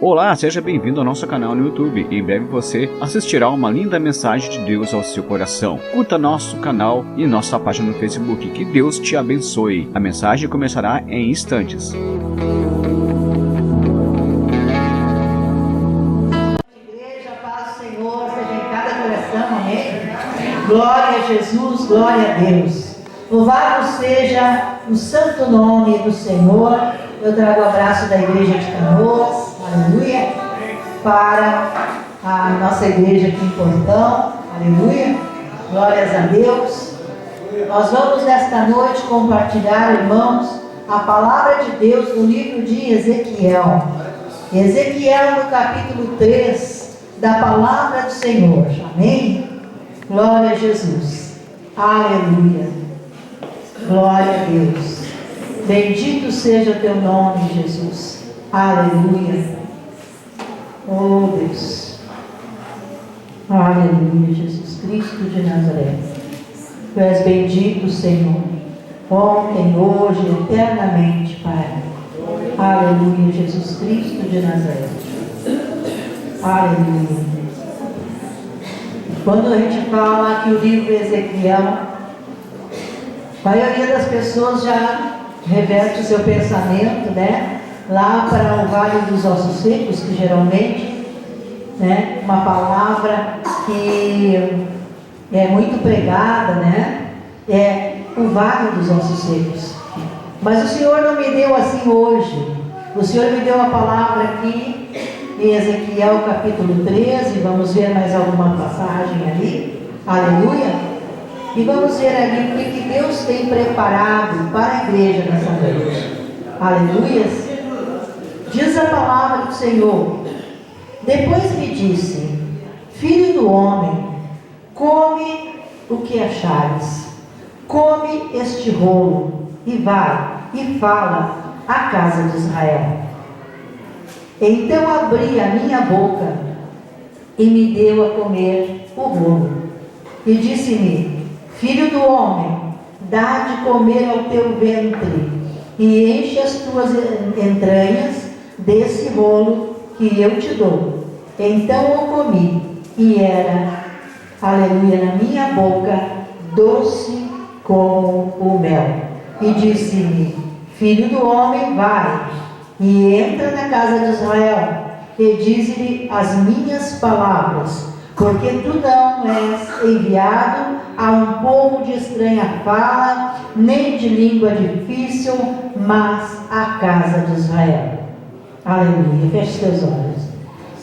Olá, seja bem-vindo ao nosso canal no YouTube. Em breve você assistirá uma linda mensagem de Deus ao seu coração. Curta nosso canal e nossa página no Facebook. Que Deus te abençoe. A mensagem começará em instantes. Igreja, paz do Senhor seja em cada coração, amém? Glória a Jesus, glória a Deus. Louvado seja o santo nome do Senhor. Eu trago o abraço da igreja de Canoas, aleluia, para a nossa igreja aqui em Portão, aleluia, glórias a Deus. Nós vamos nesta noite compartilhar, irmãos, a palavra de Deus no livro de Ezequiel. Ezequiel no capítulo 3 da palavra do Senhor, amém? Glória a Jesus, aleluia, glória a Deus. Bendito seja o teu nome, Jesus. Aleluia. Oh, Deus. Aleluia, Jesus Cristo de Nazaré. Tu és bendito, Senhor. Ontem, hoje, eternamente, Pai. Aleluia, Jesus Cristo de Nazaré. Aleluia. Quando a gente fala que o livro Ezequiel, a maioria das pessoas já reverte o seu pensamento, né, lá para o Vale dos Ossos Secos, que geralmente, né, uma palavra que é muito pregada, né, é o Vale dos Ossos Secos. Mas o Senhor não me deu assim hoje. O Senhor me deu uma palavra aqui em Ezequiel capítulo 13, vamos ver mais alguma passagem ali, aleluia. E vamos ver ali o que Deus tem preparado para a igreja nessa noite. Aleluia. Diz a palavra do Senhor. Depois me disse: Filho do homem, come o que achares. Come este rolo e vai e fala à casa de Israel. Então abri a minha boca e me deu a comer o rolo. E disse-me: Filho do homem, dá de comer ao teu ventre, e enche as tuas entranhas desse rolo que eu te dou. Então eu comi, e era, aleluia, na minha boca, doce como o mel. E disse-me: Filho do homem, vai, e entra na casa de Israel, e dize-lhe as minhas palavras, porque tu não és enviado a um povo de estranha fala, nem de língua difícil, mas a casa de Israel. Aleluia. Feche teus olhos.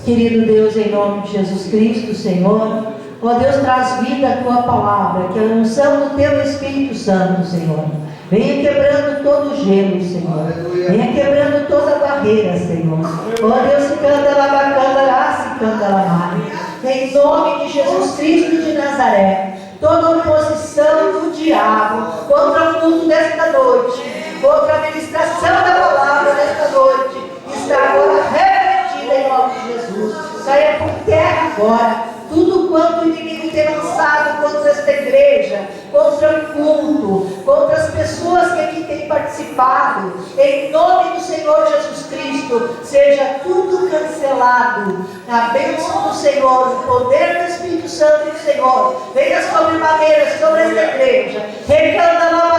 Querido Deus, em nome de Jesus Cristo, Senhor, ó Deus, traz vida à tua palavra, que a unção do teu Espírito Santo, Senhor, venha quebrando todo o gelo, Senhor. Venha quebrando toda a barreira, Senhor. Ó Deus, se canta labacanda lá, se canta lá. Em nome de Jesus Cristo de Nazaré, toda oposição do diabo contra o culto desta noite, contra a ministração da palavra desta noite, está agora repreendida em nome de Jesus. Saia por terra agora tudo quanto o inimigo tem lançado contra esta igreja, contra o culto, contra as pessoas que aqui têm participado. Em nome do Senhor Jesus Cristo, seja tudo cancelado. A bênção do Senhor, o poder do Espírito Santo do Senhor, venha sobre maneiras sobre esta igreja. Recanda lá,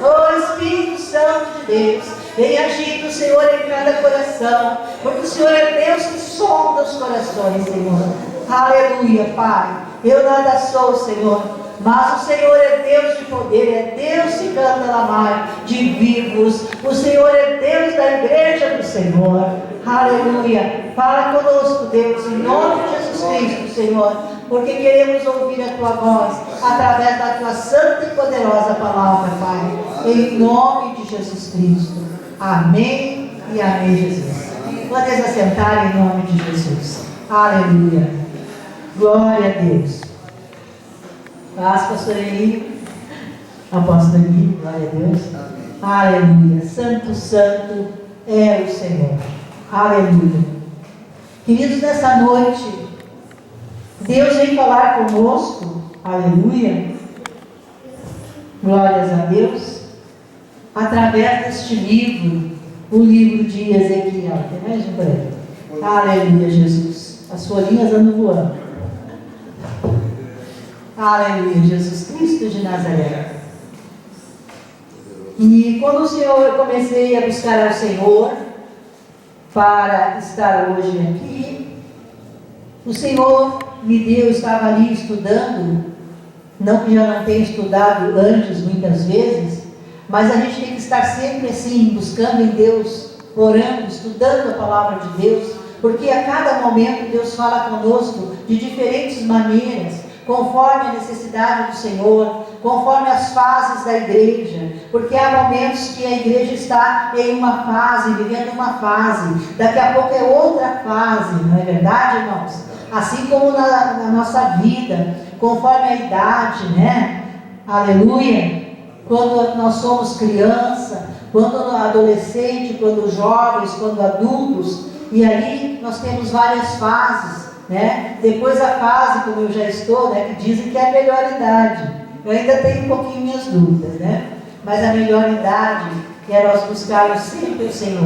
oh Espírito Santo de Deus, venha agindo, Senhor, em cada coração, porque o Senhor é Deus que sonda os corações, Senhor. Aleluia, Pai. Eu nada sou, Senhor, mas o Senhor é Deus de poder, é Deus que canta lá mais de vivos. O Senhor é Deus da igreja do Senhor. Aleluia. Fala conosco, Deus, em nome de Jesus Cristo, Senhor, porque queremos ouvir a tua voz através da tua santa e poderosa palavra, Pai, em nome de Jesus Cristo. Amém e amém, Jesus. Podes assentar em nome de Jesus. Aleluia. Glória a Deus. Paz, pastor Eli. Apóstolo Eli, glória a Deus. Aleluia. Santo, santo é o Senhor. Aleluia. Queridos, nessa noite, Deus vem falar conosco. Aleluia. Glórias a Deus. Através deste livro o livro de Ezequiel. Tem mais um para ele. Aleluia, Jesus. As folhinhas andam voando. Aleluia, Jesus Cristo de Nazaré. E quando eu comecei a buscar ao Senhor para estar hoje aqui, o Senhor me deu, eu estava ali estudando, não que já não tenha estudado antes muitas vezes, mas a gente tem que estar sempre assim, buscando em Deus, orando, estudando a palavra de Deus, porque a cada momento Deus fala conosco de diferentes maneiras, conforme a necessidade do Senhor, conforme as fases da igreja, porque há momentos que a igreja está em uma fase, vivendo uma fase, daqui a pouco é outra fase, não é verdade, irmãos? Assim como na nossa vida, conforme a idade, né? Aleluia! Quando nós somos criança, quando adolescente, quando jovens, quando adultos, e ali nós temos várias fases, né? Depois a fase, como eu já estou, né? Que dizem que é a melhor idade. Eu ainda tenho um pouquinho minhas dúvidas, né? Mas a melhor idade é nós buscarmos sempre o Senhor.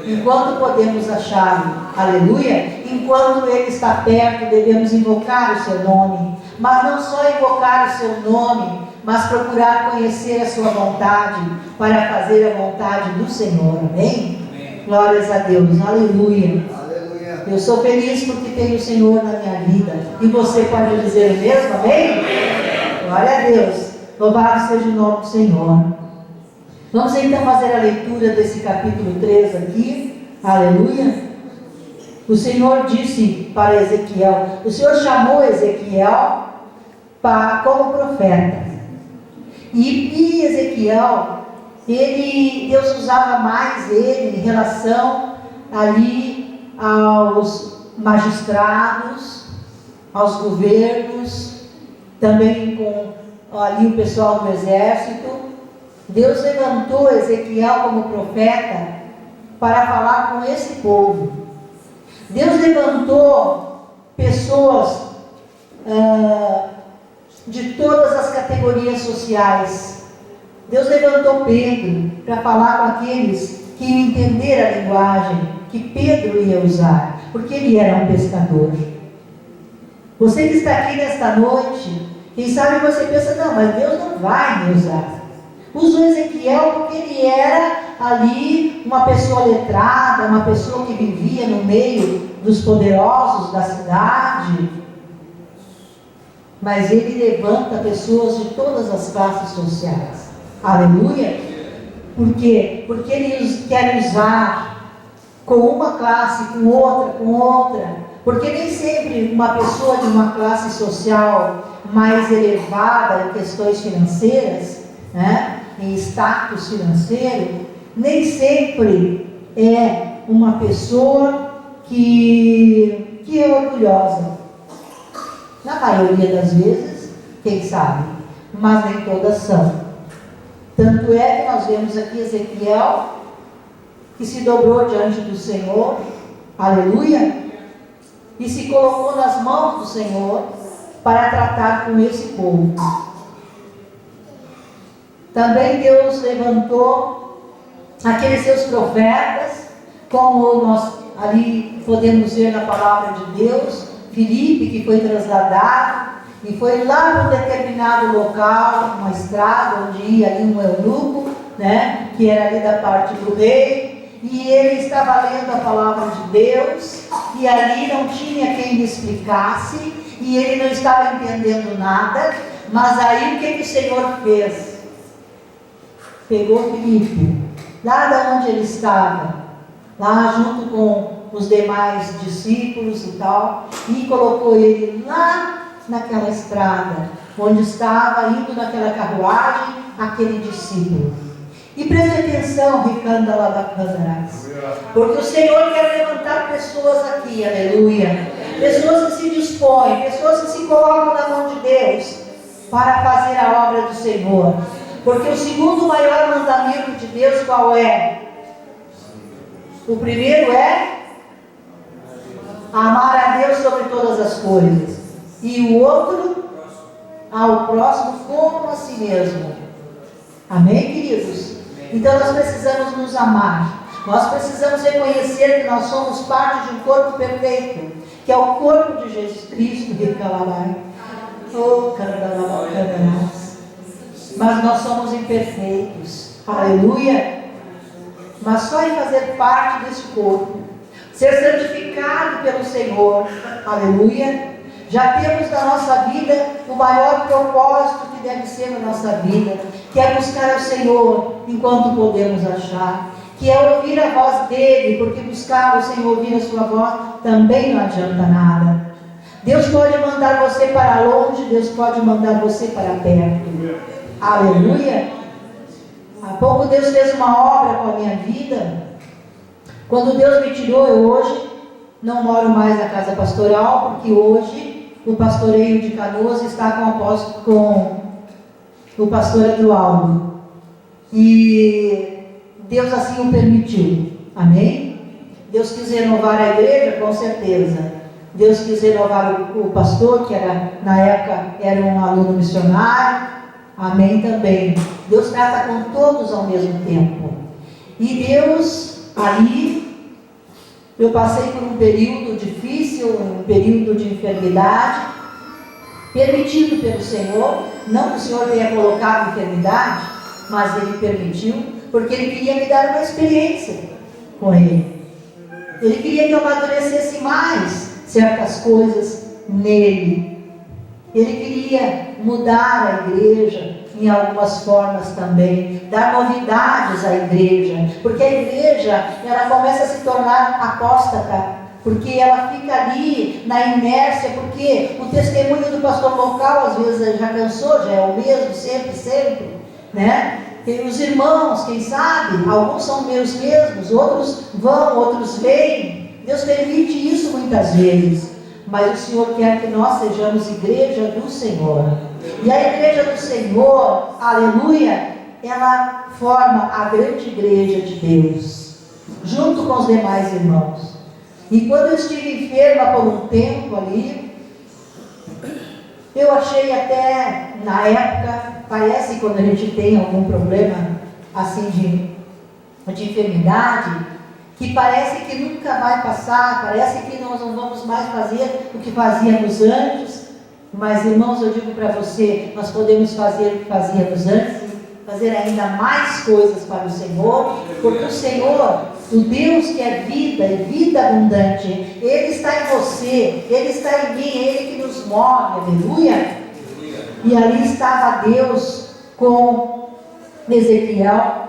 Enquanto podemos achá-lo, aleluia, enquanto Ele está perto, devemos invocar o seu nome. Mas não só invocar o seu nome, mas procurar conhecer a sua vontade, para fazer a vontade do Senhor, amém? Amém. Glórias a Deus, aleluia. Aleluia. Eu sou feliz porque tenho o Senhor na minha vida. E você pode dizer o mesmo, amém? Amém. Glória a Deus, louvado seja o nome do Senhor. Vamos então fazer a leitura desse capítulo 3 aqui, aleluia. O Senhor disse para Ezequiel, o Senhor chamou Ezequiel como profeta. E Ezequiel, Deus usava mais ele em relação ali aos magistrados, aos governos, também com ali o pessoal do exército. Deus levantou Ezequiel como profeta para falar com esse povo. Deus levantou pessoas de todas as categorias sociais. Deus levantou Pedro para falar com aqueles que iam entender a linguagem que Pedro ia usar, porque ele era um pescador. Você que está aqui nesta noite, quem sabe você pensa, não, mas Deus não vai me usar. Usou Ezequiel porque ele era ali uma pessoa letrada, uma pessoa que vivia no meio dos poderosos da cidade. Mas ele levanta pessoas de todas as classes sociais. Aleluia! Por quê? Porque ele quer usar com uma classe, com outra. Porque nem sempre uma pessoa de uma classe social mais elevada em questões financeiras, né, em status financeiro, nem sempre é uma pessoa que é orgulhosa. Na maioria das vezes, quem sabe, mas nem todas são. Tanto é que nós vemos aqui Ezequiel, que se dobrou diante do Senhor, aleluia, e se colocou nas mãos do Senhor para tratar com esse povo. Também Deus levantou aqueles seus profetas, como nós ali podemos ver na palavra de Deus, Filipe, que foi trasladado e foi lá para um determinado local, uma estrada onde ia ali um eunuco, né, que era ali da parte do rei, e ele estava lendo a palavra de Deus, e ali não tinha quem lhe explicasse, e ele não estava entendendo nada, mas aí o que o Senhor fez? Pegou Filipe, lá de onde ele estava, lá junto com os demais discípulos e tal, e colocou ele lá naquela estrada, onde estava indo naquela carruagem aquele discípulo. E preste atenção, Ricardo Alabacandarás, porque o Senhor quer levantar pessoas aqui, aleluia, pessoas que se dispõem, pessoas que se colocam na mão de Deus para fazer a obra do Senhor. Porque o segundo maior mandamento de Deus qual é? O primeiro é amar a Deus sobre todas as coisas. E o outro, ao próximo como a si mesmo. Amém, queridos? Então nós precisamos nos amar. Nós precisamos reconhecer que nós somos parte de um corpo perfeito, que é o corpo de Jesus Cristo, mas nós somos imperfeitos, aleluia. Mas só em fazer parte desse corpo, ser santificado pelo Senhor, aleluia, já temos na nossa vida o maior propósito que deve ser na nossa vida, que é buscar o Senhor enquanto podemos achar, que é ouvir a voz dele, porque buscar o Senhor, ouvir a sua voz, também não adianta nada. Deus pode mandar você para longe, Deus pode mandar você para perto, aleluia. Há pouco Deus fez uma obra com a minha vida. Quando Deus me tirou, eu hoje não moro mais na casa pastoral, porque hoje o pastoreio de Canoas está com o pastor Eduardo. E Deus assim o permitiu. Amém? Deus quis renovar a igreja, com certeza. Deus quis renovar o pastor, que na época era um aluno missionário. Amém também. Deus trata com todos ao mesmo tempo. E Deus, ali, eu passei por um período difícil, um período de enfermidade, permitido pelo Senhor. Não que o Senhor tenha colocado enfermidade, mas Ele permitiu, porque Ele queria me dar uma experiência com Ele. Ele queria que eu amadurecesse mais certas coisas nele. Ele queria mudar a igreja em algumas formas também, dar novidades à igreja, porque a igreja, ela começa a se tornar apóstata, porque ela fica ali na inércia, porque o testemunho do pastor local às vezes já cansou, já é o mesmo, sempre, né? E os irmãos, quem sabe, alguns são meus mesmos, outros vão, outros vêm. Deus permite isso muitas vezes. Mas o Senhor quer que nós sejamos igreja do Senhor. E a igreja do Senhor, aleluia, ela forma a grande igreja de Deus, junto com os demais irmãos. E quando eu estive enferma por um tempo ali, eu achei até, na época, parece quando a gente tem algum problema assim de enfermidade, que parece que nunca vai passar, parece que nós não vamos mais fazer o que fazíamos antes. Mas, irmãos, eu digo para você, nós podemos fazer o que fazíamos antes, fazer ainda mais coisas para o Senhor, porque o Senhor, o Deus que é vida e vida abundante, Ele está em você, Ele está em mim, Ele que nos move, aleluia. E ali estava Deus com Ezequiel.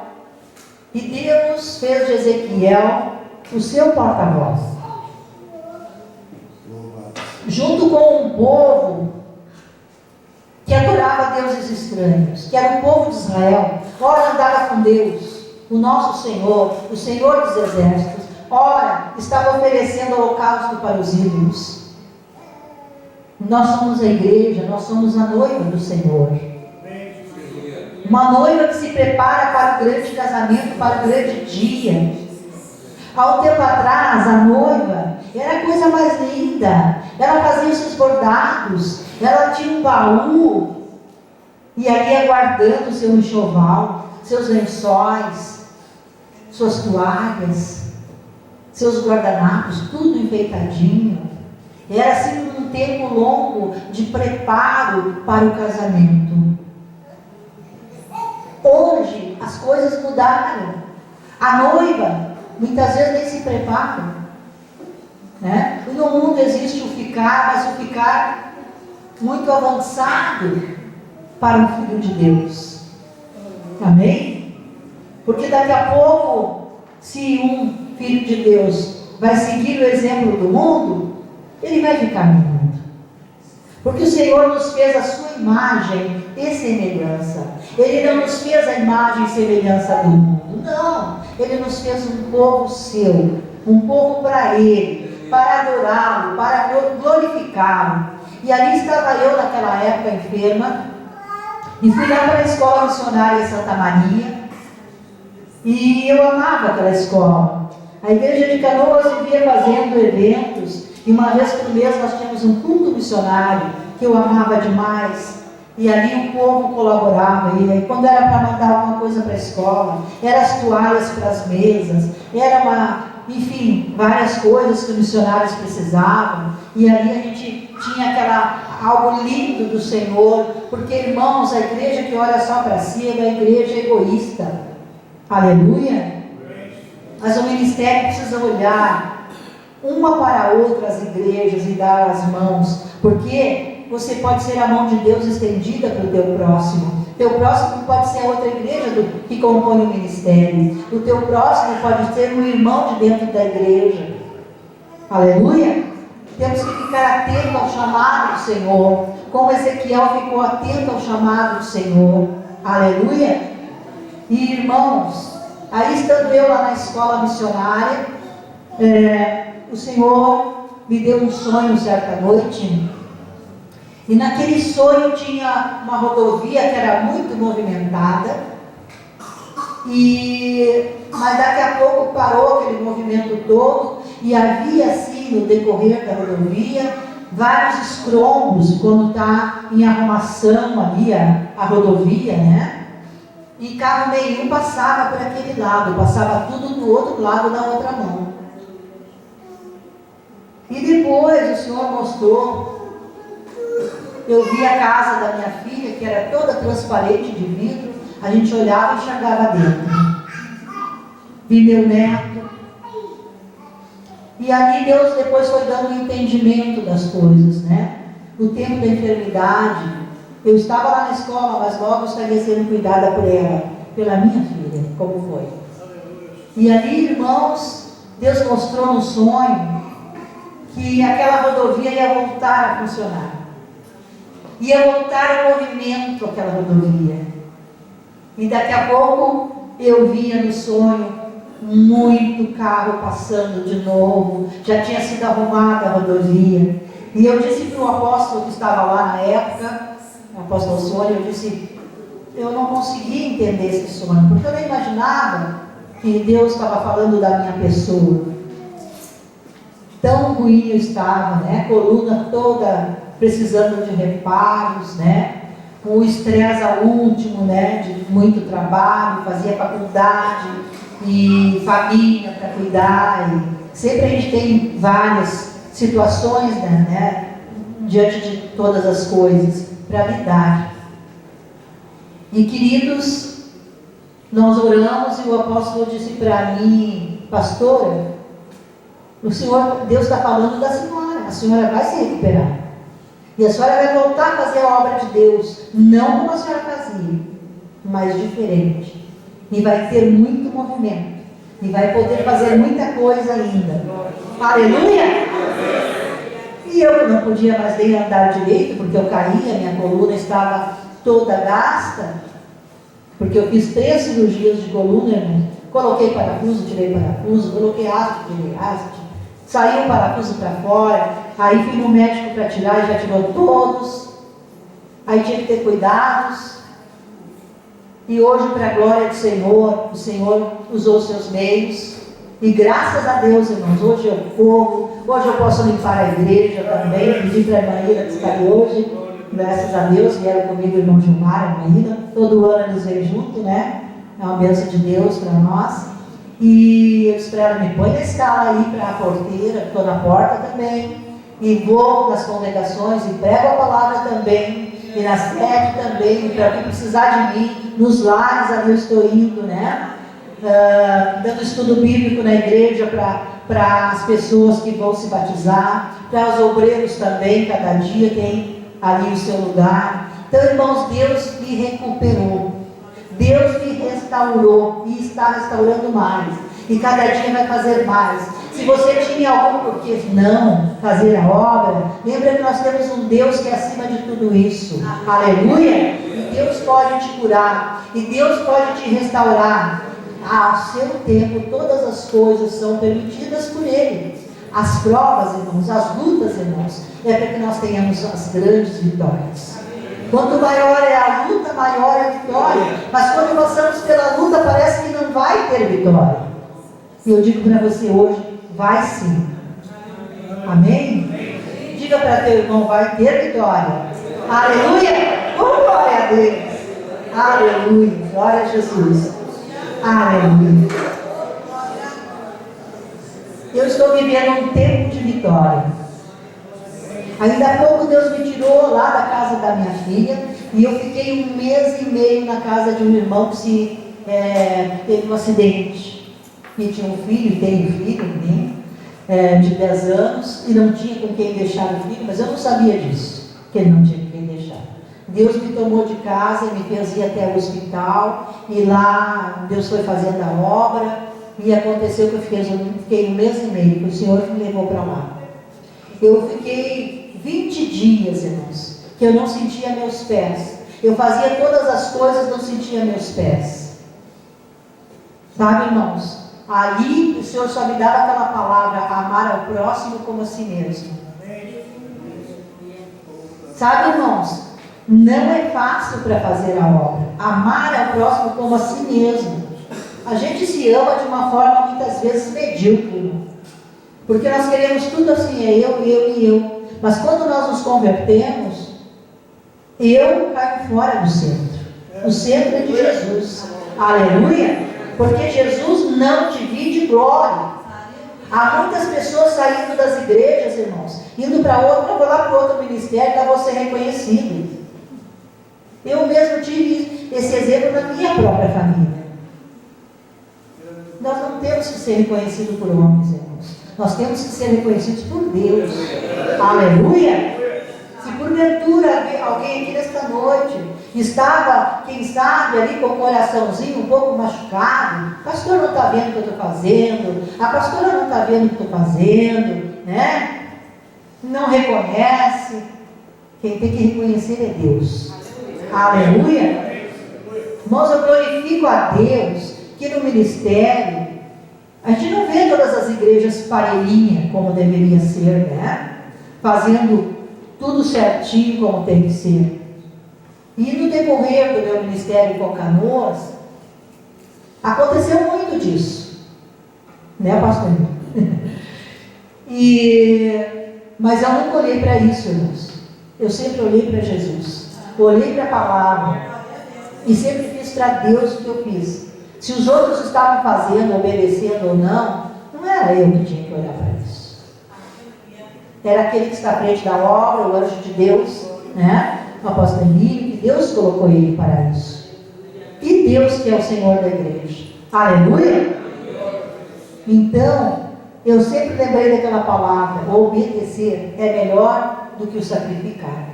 E Deus fez de Ezequiel o seu porta-voz, junto com um povo que adorava deuses estranhos, que era o povo de Israel. Ora andava com Deus, o nosso Senhor, o Senhor dos exércitos. Ora estava oferecendo holocausto para os ídolos. Nós somos a igreja, nós somos a noiva do Senhor. Uma noiva que se prepara para o grande casamento, para o grande dia. Há um tempo atrás, a noiva era a coisa mais linda. Ela fazia os seus bordados, ela tinha um baú, e ali ia guardando o seu enxoval, seus lençóis, suas toalhas, seus guardanapos, tudo enfeitadinho. Era assim um tempo longo de preparo para o casamento. Hoje as coisas mudaram. A noiva muitas vezes nem se prepara, né? E no mundo existe o ficar, mas o ficar muito avançado para um filho de Deus. Amém? Porque daqui a pouco, se um filho de Deus vai seguir o exemplo do mundo, ele vai ficar no mundo. Porque o Senhor nos fez a sua imagem e semelhança. Ele não nos fez a imagem e semelhança do mundo. Não. Ele nos fez um povo seu. Um povo para Ele. Para adorá-lo. Para glorificá-lo. E ali estava eu naquela época enferma. E fui lá para a escola missionária em Santa Maria. E eu amava aquela escola. A igreja de Canoas vivia fazendo eventos. E uma vez por mês nós tínhamos um culto missionário, que eu amava demais. E ali o povo colaborava. E aí, quando era para mandar alguma coisa para a escola, eram as toalhas para as mesas, enfim, várias coisas que os missionários precisavam. E ali a gente tinha algo lindo do Senhor, porque, irmãos, a igreja que olha só para si é uma igreja egoísta. Aleluia! Mas o ministério precisa olhar uma para a outra, as igrejas, e dar as mãos, porque você pode ser a mão de Deus estendida para o teu próximo. Teu próximo pode ser a outra igreja que compõe o ministério. O teu próximo pode ser um irmão de dentro da igreja. Aleluia! Temos que ficar atentos ao chamado do Senhor, como Ezequiel ficou atento ao chamado do Senhor. Aleluia! E, irmãos, aí estando eu lá na escola missionária, o Senhor me deu um sonho certa noite. E naquele sonho tinha uma rodovia que era muito movimentada, mas daqui a pouco parou aquele movimento todo, e havia assim, no decorrer da rodovia, vários estrombos, quando está em arrumação ali a rodovia, né? E carro nenhum passava por aquele lado, passava tudo do outro lado, da outra mão. E depois o Senhor mostrou. Eu vi a casa da minha filha, que era toda transparente de vidro. A gente olhava e enxergava dentro. Vi meu neto. E ali Deus depois foi dando um entendimento das coisas, né? No tempo da enfermidade, eu estava lá na escola, mas logo estaria sendo cuidada por ela, pela minha filha, como foi. E ali, irmãos, Deus mostrou no sonho que aquela rodovia ia voltar a funcionar. Ia voltar ao movimento aquela rodovia. E daqui a pouco eu via no sonho muito carro passando de novo. Já tinha sido arrumada a rodovia. E eu disse para o apóstolo que estava lá na época, o apóstolo Sônia, eu disse, eu não conseguia entender esse sonho, porque eu não imaginava que Deus estava falando da minha pessoa. Tão ruim eu estava, né? Coluna toda precisando de reparos, né? Com o estresse ao último, né? De muito trabalho, fazia faculdade e família para cuidar. E sempre a gente tem várias situações, né? Diante de todas as coisas para lidar. E queridos, nós oramos e o apóstolo disse para mim, pastora, o Senhor, Deus está falando da senhora, a senhora vai se recuperar. E a senhora vai voltar a fazer a obra de Deus, não como a senhora fazia, mas diferente. E vai ter muito movimento. E vai poder fazer muita coisa ainda. Aleluia! E eu não podia mais nem andar direito, porque eu caía, minha coluna estava toda gasta. Porque eu fiz 3 cirurgias de coluna, irmão. Coloquei parafuso, tirei parafuso, coloquei haste, tirei haste. Saiu o parafuso para fora, aí fui no médico para tirar e já tirou todos. Aí tinha que ter cuidados. E hoje, para a glória do Senhor, o Senhor usou os seus meios. E graças a Deus, irmãos, hoje eu corro, hoje eu posso limpar a igreja também. Pedi para a irmã Ira que está aí hoje. Graças a Deus, vieram comigo o irmão Gilmar, a irmã Ira. Todo ano eles vêm junto, né? É uma bênção de Deus para nós. E eu espero, me põe na escala aí para a porteira, estou na porta também, e vou nas congregações e prego a palavra também, e na sede também, para quem precisar de mim, nos lares ali eu estou indo, né? Dando estudo bíblico na igreja para as pessoas que vão se batizar, para os obreiros também, cada dia tem ali o seu lugar. Então, irmãos, Deus me recuperou. Deus me restaurou e está restaurando mais. E cada dia vai fazer mais. Se você tinha algum porquê não fazer a obra, lembra que nós temos um Deus que é acima de tudo isso. Aleluia! E Deus pode te curar. E Deus pode te restaurar. Ao seu tempo, todas as coisas são permitidas por Ele. As provas, irmãos, as lutas, irmãos, é para que nós tenhamos as grandes vitórias. Quanto maior é a luta, maior é a vitória. Mas quando passamos pela luta, parece que não vai ter vitória. E eu digo para você hoje, vai sim. Amém? Diga para teu irmão, vai ter vitória. Aleluia! Oh, glória a Deus. Aleluia. Glória a Jesus. Aleluia. Eu estou vivendo um tempo de vitória. Ainda há pouco Deus me tirou lá da casa da minha filha e eu fiquei 1 mês e meio na casa de um irmão que teve um acidente. E tinha um filho, tem um filho, de 10 anos, e não tinha com quem deixar o filho, mas eu não sabia disso, que ele não tinha com quem deixar. Deus me tomou de casa e me fez ir até o hospital, e lá Deus foi fazendo a obra, e aconteceu que eu fiquei 1 mês e meio, que o Senhor me levou para lá. Eu fiquei 20 dias, irmãos, que eu não sentia meus pés. Eu fazia todas as coisas, não sentia meus pés. Sabe, irmãos? Ali o Senhor só me dava aquela palavra, amar ao próximo como a si mesmo. Sabe, irmãos? Não é fácil para fazer a obra. Amar ao próximo como a si mesmo. A gente se ama de uma forma muitas vezes medíocre. Porque nós queremos tudo assim, é eu, eu e eu. Mas quando nós nos convertemos, eu caio fora do centro. O centro é de Jesus. Aleluia! Porque Jesus não divide glória. Há muitas pessoas saindo das igrejas, irmãos, indo para outra, eu vou lá para outro ministério, lá vou ser reconhecido. Eu mesmo tive esse exemplo na minha própria família. Nós não temos que ser reconhecidos por homens, irmãos. Nós temos que ser reconhecidos por Deus. Aleluia! Se porventura alguém aqui nesta noite estava, quem sabe, ali com o coraçãozinho um pouco machucado, pastor não está vendo o que eu estou fazendo, a pastora não está vendo o que eu estou fazendo, né? Não reconhece. Quem tem que reconhecer é Deus. Aleluia! Irmãos, eu glorifico a Deus que no ministério a gente não vê todas as igrejas parelhinha como deveria ser, né? Fazendo tudo certinho como tem que ser. E no decorrer do meu ministério com Canoas, aconteceu muito disso, né, pastor? Mas eu nunca olhei para isso, irmãos. Eu sempre olhei para Jesus, olhei para a palavra e sempre fiz para Deus o que eu fiz. Se os outros estavam fazendo, obedecendo ou não, não era eu que tinha que olhar para isso. Era aquele que está à frente da obra, o anjo de Deus, né? O apóstolo Emílio, que Deus colocou ele para isso. E Deus que é o Senhor da igreja. Aleluia! Então, eu sempre lembrei daquela palavra, obedecer é melhor do que o sacrificar.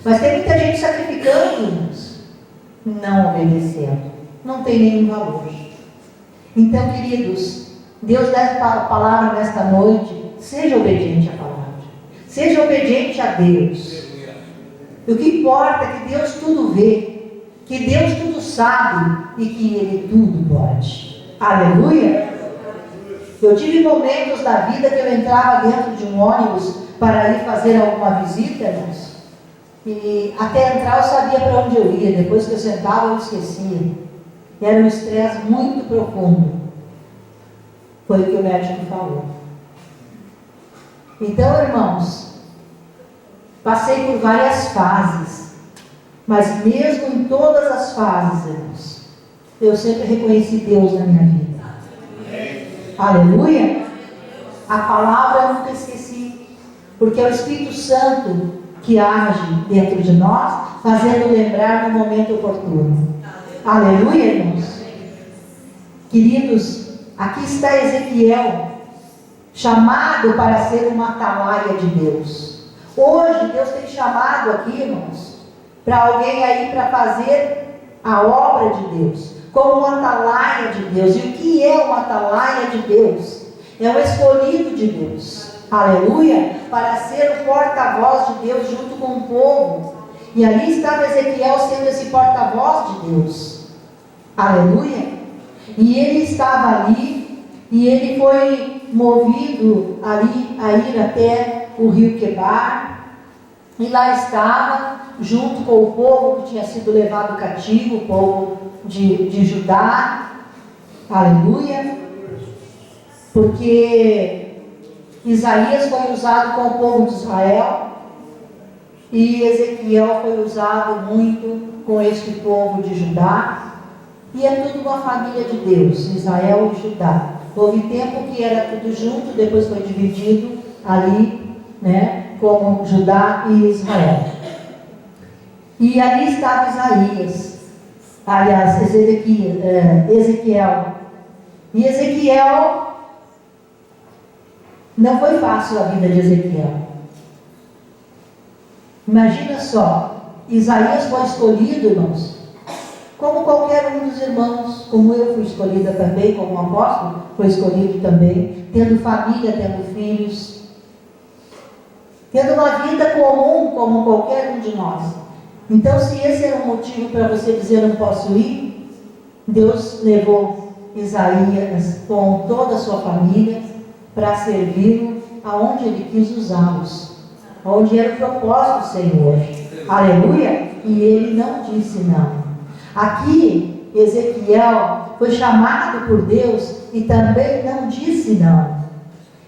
Mas tem muita gente sacrificando, irmãos, não obedecendo. Não tem nenhum valor. Então, queridos, Deus dá a palavra nesta noite, seja obediente à palavra. Seja obediente a Deus. O que importa é que Deus tudo vê, que Deus tudo sabe e que Ele tudo pode. Aleluia! Eu tive momentos da vida que eu entrava dentro de um ônibus para ir fazer alguma visita, irmãos, e até entrar eu sabia para onde eu ia, depois que eu sentava eu esquecia. Era um estresse muito profundo. Foi o que o médico falou. Então, irmãos, passei por várias fases, mas mesmo em todas as fases, irmãos, eu sempre reconheci Deus na minha vida. Aleluia! A palavra eu nunca esqueci, porque é o Espírito Santo que age dentro de nós, fazendo lembrar no momento oportuno. Aleluia, irmãos! Queridos, aqui está Ezequiel, chamado para ser uma atalaia de Deus. Hoje, Deus tem chamado aqui, irmãos, para alguém aí para fazer a obra de Deus, como um atalaia de Deus. E o que é um atalaia de Deus? É um escolhido de Deus. Aleluia! Para ser o porta-voz de Deus junto com o povo. E ali estava Ezequiel sendo esse porta-voz de Deus. Aleluia! E ele estava ali, e ele foi movido ali a ir até o rio Quebar, e lá estava, junto com o povo que tinha sido levado cativo, o povo de Judá. Aleluia! Porque Isaías foi usado com o povo de Israel, E Ezequiel foi usado muito com este povo de Judá. E é tudo uma família de Deus, Israel e Judá. Houve tempo que era tudo junto, depois foi dividido ali, né, como Judá e Israel. E ali estava Isaías, aliás, Ezequiel. E Ezequiel, não foi fácil a vida de Ezequiel. Imagina só, Isaías foi escolhido, irmãos, como qualquer um dos irmãos, como eu fui escolhida também, como um apóstolo, foi escolhido também, tendo família, tendo filhos, tendo uma vida comum, como qualquer um de nós. Então, se esse era um motivo para você dizer não posso ir, Deus levou Isaías com toda a sua família para servi-lo aonde Ele quis usá-los, onde era o propósito do Senhor. Aleluia! E ele não disse não. Aqui, Ezequiel foi chamado por Deus e também não disse não.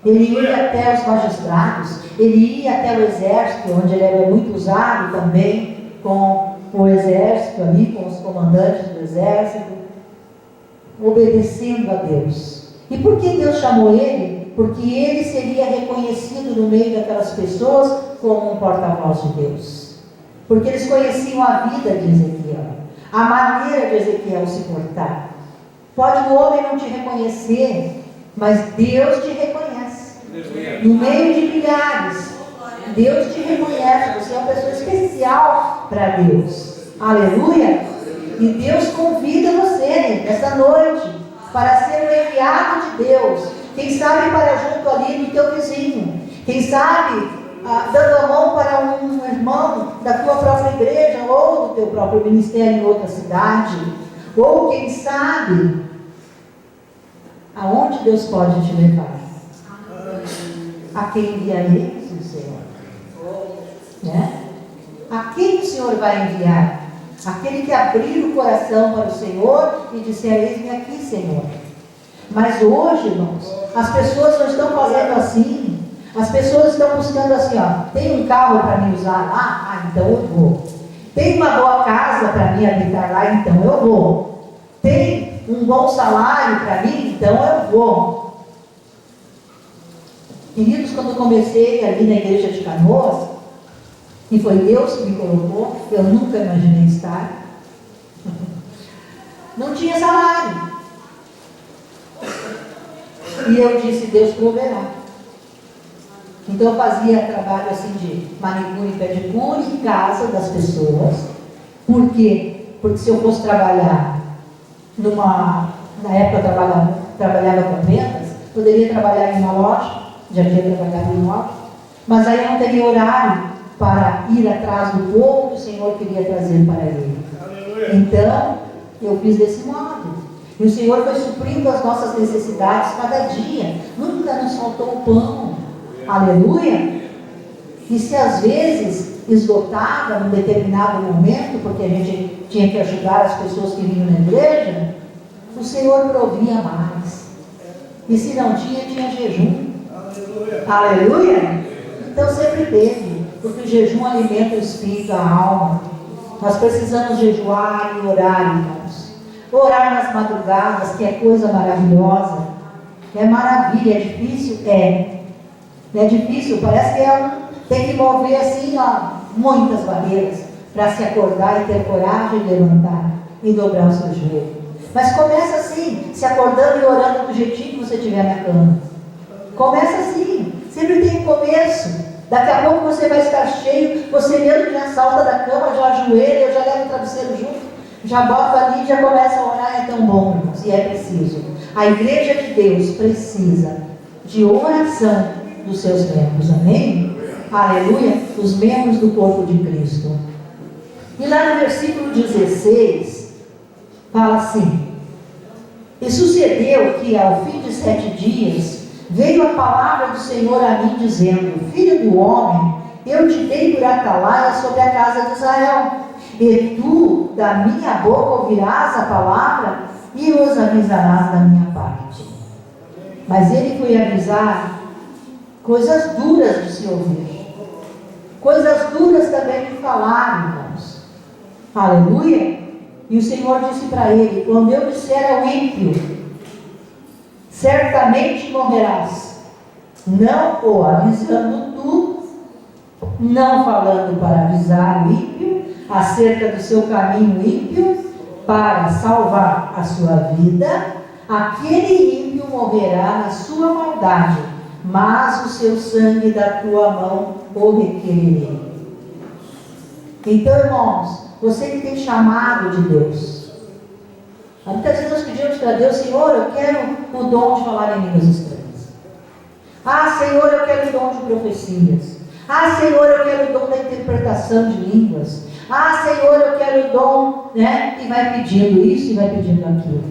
Ele ia até os magistrados, ele ia até o exército, onde ele era muito usado também, com o exército ali, com os comandantes do exército, obedecendo a Deus. E por que Deus chamou ele? Porque ele seria reconhecido no meio daquelas pessoas como um porta-voz de Deus. Porque eles conheciam a vida de Ezequiel, a maneira de Ezequiel se portar. Pode o homem não te reconhecer, mas Deus te reconhece. No meio de milhares, Deus te reconhece. Você é uma pessoa especial para Deus. Aleluia! E Deus convida você nessa noite para ser o enviado de Deus. Quem sabe para junto ali do teu vizinho. Quem sabe dando a mão para um irmão da tua própria igreja ou do teu próprio ministério em outra cidade. Ou quem sabe aonde Deus pode te levar. A quem enviarei, Senhor? Né? A quem o Senhor vai enviar? Aquele que abrir o coração para o Senhor e disser: eis-me aqui, Senhor. Mas hoje, irmãos, as pessoas não estão fazendo assim. As pessoas estão buscando assim, ó, tem um carro para me usar lá? Ah, então eu vou. Tem uma boa casa para mim habitar lá? Então eu vou. Tem um bom salário para mim? Então eu vou. Queridos, quando eu comecei ali na igreja de Canoas, e foi Deus que me colocou, eu nunca imaginei estar, não tinha salário. E eu disse: Deus proverá. Então eu fazia trabalho assim de manicure e pedicure em casa das pessoas. Por quê? Porque se eu fosse trabalhar na época eu trabalhava com vendas, poderia trabalhar em uma loja, já tinha trabalhado em loja, mas aí eu não teria horário para ir atrás do povo que o Senhor queria trazer para ele. Então, eu fiz desse modo. E o Senhor foi suprindo as nossas necessidades cada dia. Nunca nos faltou o pão. Aleluia! E se às vezes esgotava num determinado momento, porque a gente tinha que ajudar as pessoas que vinham na igreja, o Senhor provia mais. E se não tinha, tinha jejum. Aleluia! Então sempre teve, porque o jejum alimenta o espírito, a alma. Nós precisamos jejuar e orar, irmãos. Orar nas madrugadas, que é coisa maravilhosa. É maravilha, é difícil? É difícil, parece que tem que mover assim, ó, muitas barreiras para se acordar e ter coragem de levantar e dobrar o seu joelho. Mas começa assim, se acordando e orando do jeitinho que você estiver na cama. Começa assim, sempre tem um começo. Daqui a pouco você vai estar cheio, você mesmo já salta da cama, já ajoelha, já leva o travesseiro junto, já bota ali, já começa a orar. É tão bom, irmãos, e é preciso. A igreja de Deus precisa de oração dos seus membros, amém? Aleluia, os membros do corpo de Cristo. E lá no versículo 16 fala assim: e sucedeu que ao fim de 7 dias veio a palavra do Senhor a mim dizendo: filho do homem, eu te dei por atalaia sobre a casa de Israel, e tu da minha boca ouvirás a palavra e os avisarás da minha parte. Mas ele foi avisar coisas duras de se ouvir. Coisas duras também me falaram, irmãos. Aleluia. E o Senhor disse para ele: quando eu disser ao ímpio, certamente morrerás, não o avisando tu, não falando para avisar o ímpio acerca do seu caminho ímpio, para salvar a sua vida, aquele ímpio morrerá na sua maldade, mas o seu sangue da tua mão o requererei. Então, irmãos, você que tem chamado de Deus, muitas vezes nós pedimos para Deus: Senhor, eu quero o dom de falar em línguas estranhas. Ah, Senhor, eu quero o dom de profecias. Ah, Senhor, eu quero o dom da interpretação de línguas. Ah, Senhor, eu quero o dom, né? E vai pedindo isso e vai pedindo aquilo.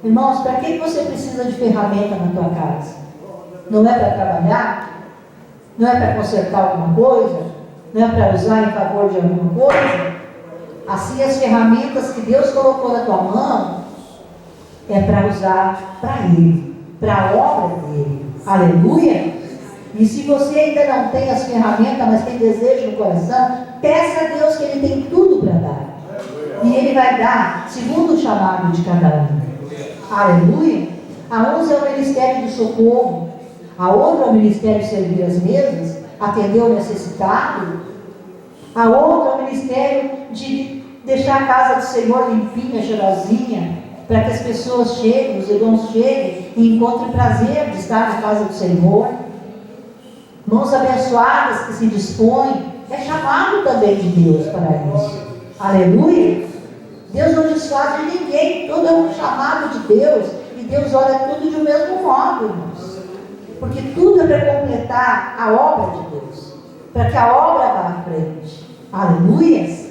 Irmãos, para que você precisa de ferramenta na tua casa? Não é para trabalhar? Não é para consertar alguma coisa? Não é para usar em favor de alguma coisa? Assim, as ferramentas que Deus colocou na tua mão é para usar para Ele, para a obra dele. Aleluia! E se você ainda não tem as ferramentas, mas tem desejo no coração, peça a Deus, que Ele tem tudo para dar. E Ele vai dar segundo o chamado de cada um. Aleluia! A uns é o ministério do socorro, a outra é o ministério de servir as mesas, atender o necessitado, a outra é o ministério de deixar a casa do Senhor limpinha, cheirosinha, para que as pessoas cheguem, os irmãos cheguem e encontrem prazer de estar na casa do Senhor. Mãos abençoadas que se dispõem, é chamado também de Deus para isso. Aleluia! Deus não desfaz de ninguém, tudo é um chamado de Deus, e Deus olha tudo de um mesmo modo, irmãos. Porque tudo é para completar a obra de Deus, para que a obra vá à frente. Aleluia!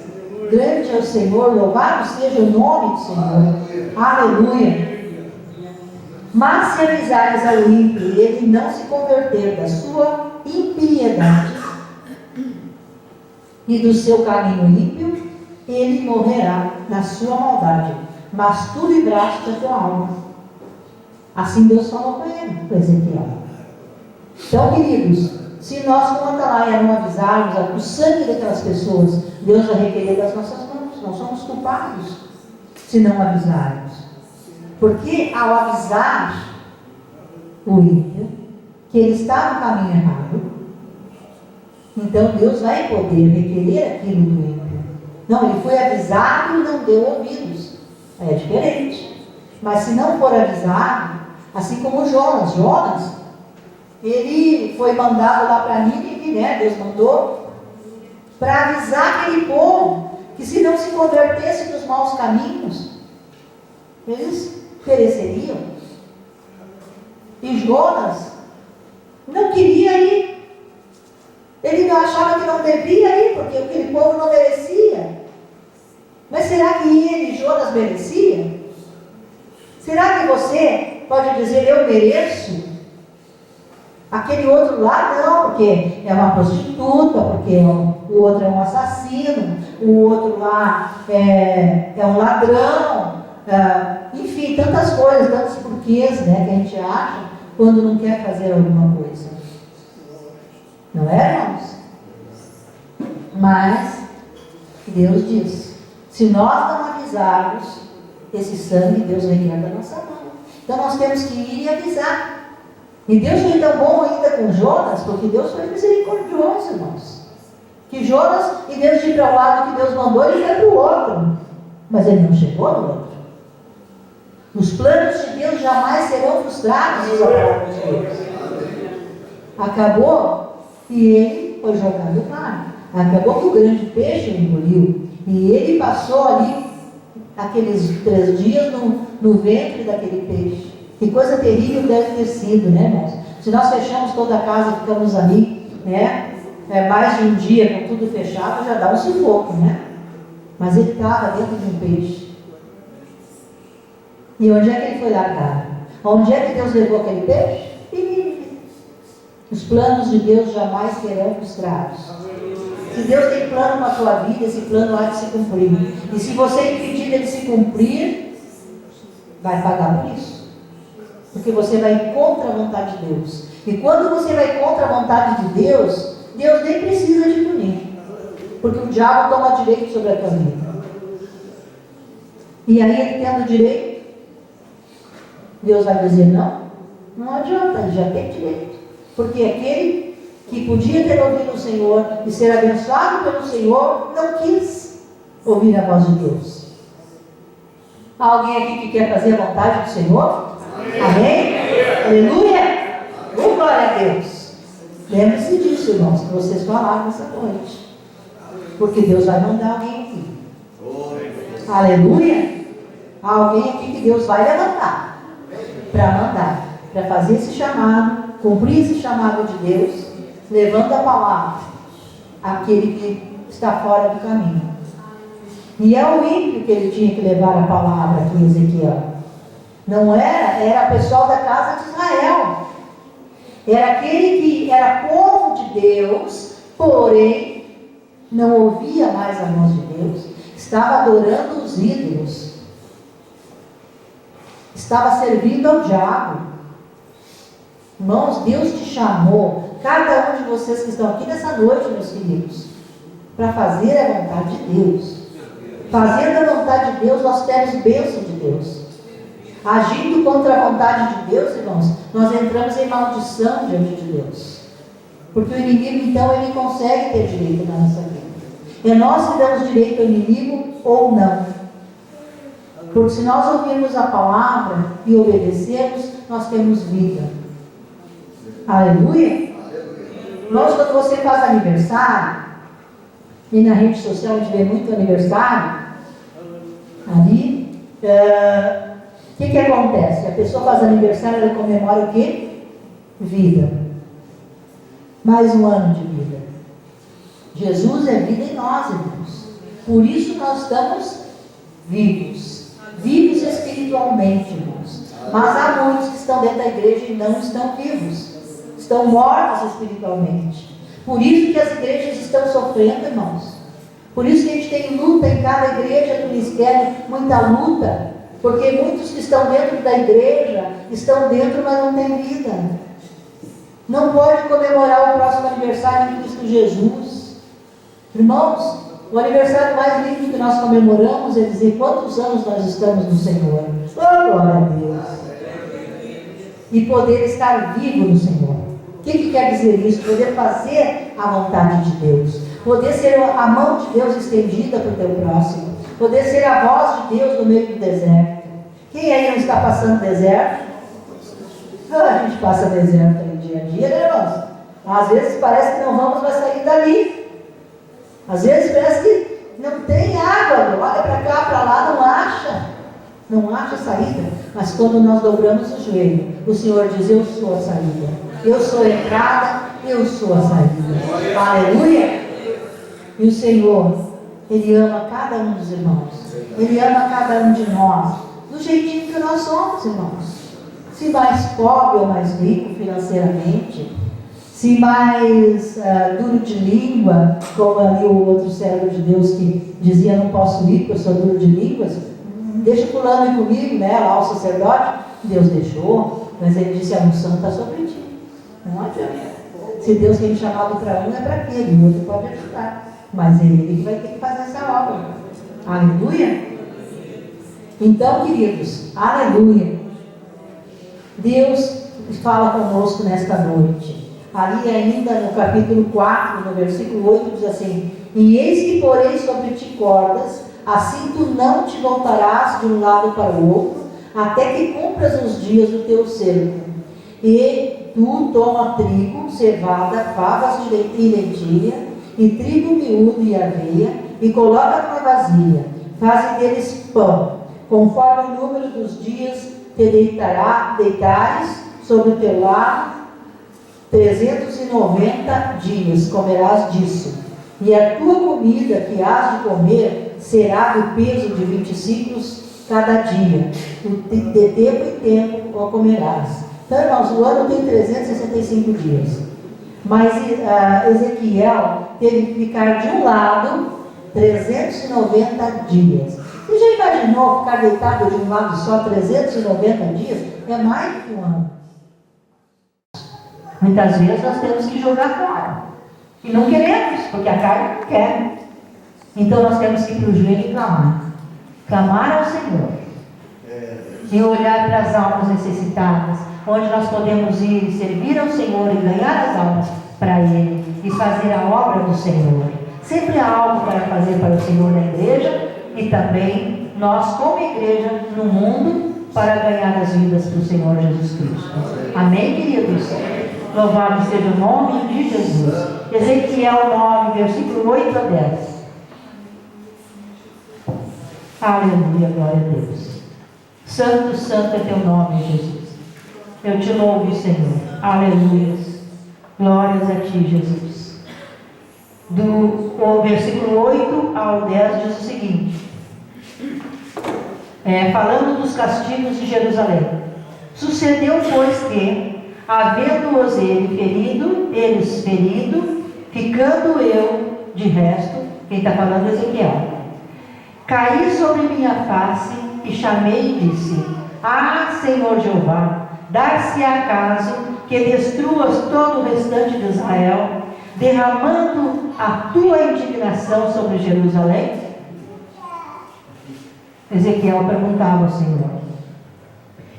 Grande é o Senhor, louvado seja o nome do Senhor. Aleluia! Mas se avisares ao ímpio e ele não se converter da sua impiedade e do seu caminho ímpio, ele morrerá na sua maldade, mas tu livraste a tua alma. Assim Deus falou para ele, para Ezequiel. Então, queridos, se nós, como Atalaia, não avisarmos o sangue daquelas pessoas, Deus vai requerer das nossas mãos. Nós somos culpados se não avisarmos. Porque ao avisar o ímpio que ele está no caminho errado, então Deus vai poder requerer aquilo do ímpio. Não, ele foi avisado e não deu ouvidos. É diferente. Mas se não for avisado, assim como Jonas, ele foi mandado lá para Nínive, né? Deus mandou para avisar aquele povo que se não se convertesse dos maus caminhos, eles pereceriam. E Jonas não queria ir. Ele não achava que não devia ir, porque aquele povo não merecia. Mas será que ele, Jonas, merecia? Será que você pode dizer: eu mereço? Aquele outro lá não, porque é uma prostituta, porque o outro é um assassino, o outro lá é um ladrão, enfim, tantas coisas, tantos porquês, né, que a gente acha quando não quer fazer alguma coisa. Não é, irmãos? Mas Deus diz: se nós não avisarmos, esse sangue Deus requer da nossa mão. Então nós temos que ir e avisar. E Deus foi tão bom ainda com Jonas, porque Deus foi misericordioso, irmãos. Que Jonas, em vez de ir para o lado que Deus mandou, ele foi para o outro. Mas ele não chegou no outro. Os planos de Deus jamais serão frustrados, diz a palavra de Deus. Acabou e ele foi jogado no mar. Acabou que o grande peixe o engoliu. E ele passou ali aqueles 3 dias no ventre daquele peixe. Que coisa terrível deve ter sido, né, irmãos? Se nós fechamos toda a casa, ficamos ali, né? Mais de um dia com tudo fechado, já dá um sufoco, né? Mas ele estava dentro de um peixe. E onde é que ele foi largado? Onde é que Deus levou aquele peixe? E os planos de Deus jamais serão frustrados. Se Deus tem plano para a tua vida, esse plano há de se cumprir. E se você impedir ele de se cumprir, vai pagar por isso. Porque você vai contra a vontade de Deus. E quando você vai contra a vontade de Deus, Deus nem precisa de punir, porque o diabo toma direito sobre a tua vida. E aí ele tendo direito, Deus vai dizer não? Não adianta, ele já tem direito. Porque aquele que podia ter ouvido o Senhor e ser abençoado pelo Senhor, não quis ouvir a voz de Deus. Há alguém aqui que quer fazer a vontade do Senhor? Amém? Aleluia! Oh, glória a Deus! Lembre-se disso, irmãos, que vocês falaram essa noite. Porque Deus vai mandar alguém aqui. Aleluia! Há alguém aqui que Deus vai levantar para mandar, para fazer esse chamado, cumprir esse chamado de Deus, levando a palavra àquele que está fora do caminho. E é o ímpio que ele tinha que levar a palavra aqui em Ezequiel. Não era o pessoal da casa de Israel. Era aquele que era povo de Deus, porém não ouvia mais a voz de Deus, estava adorando os ídolos, estava servindo ao diabo. Irmãos, Deus te chamou, cada um de vocês que estão aqui nessa noite, meus queridos, para fazer a vontade de Deus. Fazendo a vontade de Deus, nós temos bênção de Deus. Agindo contra a vontade de Deus, irmãos, nós entramos em maldição diante de Deus. Porque o inimigo, então, ele consegue ter direito na nossa vida. É nós que damos direito ao inimigo ou não. Porque se nós ouvirmos a palavra e obedecermos, nós temos vida. Aleluia! Nós, quando você faz aniversário, e na rede social a gente vê muito aniversário, ali, o que acontece? A pessoa faz aniversário, ela comemora o quê? Vida. Mais um ano de vida. Jesus é vida em nós, irmãos. Por isso nós estamos vivos. Vivos espiritualmente, irmãos. Mas há muitos que estão dentro da igreja e não estão vivos. Estão mortos espiritualmente. Por isso que as igrejas estão sofrendo, irmãos. Por isso que a gente tem luta em cada igreja do ministério, muita luta. Porque muitos que estão dentro da igreja, estão dentro, mas não têm vida. Não pode comemorar o próximo aniversário de Cristo Jesus. Irmãos, o aniversário mais lindo que nós comemoramos é dizer quantos anos nós estamos no Senhor. Oh, glória a Deus. E poder estar vivo no Senhor. O que quer dizer isso? Poder fazer a vontade de Deus. Poder ser a mão de Deus estendida para o teu próximo. Poder ser a voz de Deus no meio do deserto. Quem aí não está passando deserto? A gente passa deserto aí dia a dia, né, irmãos? Às vezes parece que não vamos mais sair dali. Às vezes parece que não tem água. Olha para cá, para lá, não acha. Não acha saída. Mas quando nós dobramos o joelho, o Senhor diz, eu sou a saída. Eu sou a entrada, eu sou a saída. Aleluia! E o Senhor, Ele ama cada um dos irmãos. Ele ama cada um de nós. Do jeitinho que nós somos, irmãos. Se mais pobre ou mais rico financeiramente. Se mais duro de língua, como ali o outro servo de Deus que dizia, não posso ir porque eu sou duro de línguas. Deixa fulano ir comigo, né? Lá o sacerdote. Deus deixou, mas ele disse, a unção está sobre ti. Não adianta. Se Deus tem chamado para um, é para aquele, o outro pode ajudar. Mas ele que vai ter que fazer essa obra. Aleluia! Então, queridos, aleluia! Deus fala conosco nesta noite. Ali ainda no capítulo 4, no versículo 8, diz assim, e eis que porei sobre ti cordas, assim tu não te voltarás de um lado para o outro, até que cumpras os dias do teu cerco. E tu toma trigo, cevada, favas e lentilha, e trigo miúdo e aveia, e coloca numa vasilha, faze deles pão, conforme o número dos dias te deitares sobre o teu lado, 390 dias comerás disso, e a tua comida que has de comer será do peso de 20 ciclos cada dia, de tempo em tempo o comerás. Então, irmãos, o ano tem 365 dias. Mas Ezequiel teve que ficar de um lado 390 dias. Você já imaginou ficar deitado de um lado só 390 dias? É mais do que um ano. Muitas vezes nós temos que jogar fora. E não queremos, porque a carne não quer. Então nós temos que ir para o joelho e clamar. Clamar ao Senhor. E olhar para as almas necessitadas, onde nós podemos ir servir ao Senhor e ganhar as almas para Ele e fazer a obra do Senhor. Sempre há algo para fazer para o Senhor na igreja e também nós como igreja no mundo para ganhar as vidas para o Senhor Jesus Cristo. Amém, queridos? Louvado seja o nome de Jesus. Ezequiel 9, versículo 8 a 10. Aleluia, glória a Deus. Santo, santo é teu nome, Jesus. Eu te louvo, Senhor. Aleluia. Glórias a ti, Jesus. Do versículo 8 ao 10 diz o seguinte: falando dos castigos de Jerusalém. Sucedeu, pois, que, havendo-os eles ferido, ficando eu de resto, quem está falando é Ezequiel, caí sobre minha face e chamei e disse: Ah, Senhor Jeová, dar-se-á caso que destruas todo o restante de Israel, derramando a tua indignação sobre Jerusalém? Ezequiel perguntava ao Senhor.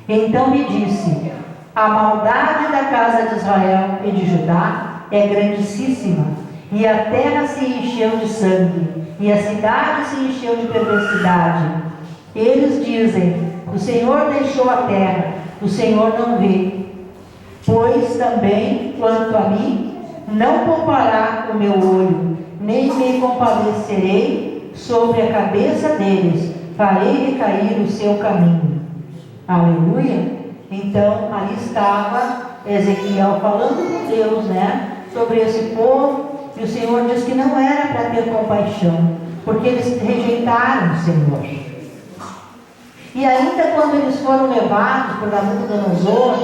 Então me disse: a maldade da casa de Israel e de Judá é grandíssima, e a terra se encheu de sangue, e a cidade se encheu de perversidade. Eles dizem: o Senhor deixou a terra, o Senhor não vê. Pois também, quanto a mim, não poupará o meu olho, nem me compadecerei sobre a cabeça deles, farei recair o seu caminho. Aleluia. Então ali estava Ezequiel falando com Deus, sobre esse povo, e o Senhor diz que não era para ter compaixão, porque eles rejeitaram o Senhor. E ainda quando eles foram levados por Nabucodonosor,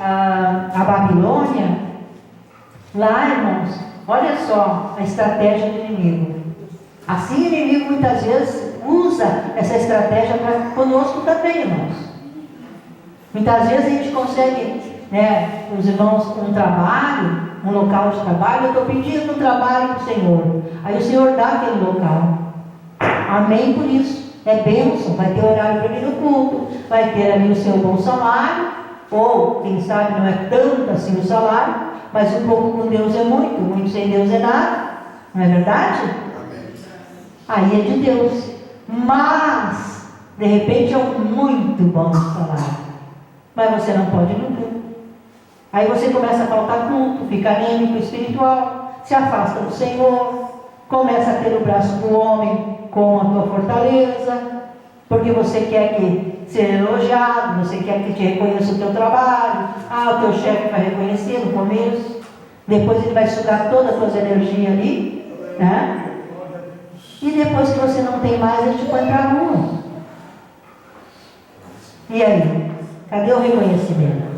a Babilônia, lá, irmãos, olha só a estratégia do inimigo. Assim o inimigo muitas vezes usa essa estratégia para conosco também, irmãos. Muitas vezes a gente consegue, os irmãos, um trabalho, um local de trabalho. Eu estou pedindo um trabalho para o Senhor, aí o Senhor dá aquele local. Amém por isso. É bênção, vai ter horário para vir no culto, vai ter ali o seu bom salário, ou quem sabe não é tanto assim o salário, mas um pouco com Deus é muito, muito sem Deus é nada, não é verdade? Aí é de Deus, mas de repente é um muito bom salário, mas você não pode ir no culto. Aí você começa a faltar culto, fica anêmico espiritual, se afasta do Senhor, começa a ter o braço do homem com a tua fortaleza, porque você quer ser elogiado, você quer que te reconheça o teu trabalho. O teu chefe vai reconhecer no começo, depois ele vai sugar todas as tuas energias ali, e depois que você não tem mais, ele te põe para a rua. E aí? Cadê o reconhecimento?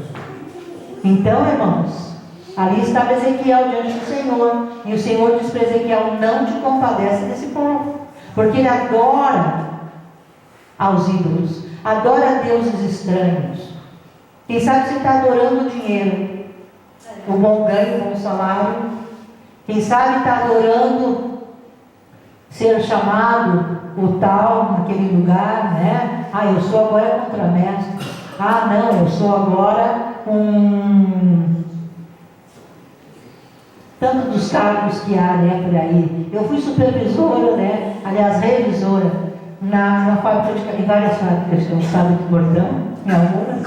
Então, irmãos, ali estava Ezequiel diante do Senhor, e o Senhor diz para Ezequiel: não te compadece desse povo, porque ele adora aos ídolos, adora a deuses estranhos. Quem sabe você está adorando o dinheiro, o bom ganho, o bom salário. Quem sabe está adorando ser chamado o tal naquele lugar, eu sou agora contramestre. Não, eu sou agora tanto dos cargos que há, por aí. Eu fui supervisora, aliás, revisora, na fábrica em várias fábricas de calçado de cordão, em algumas,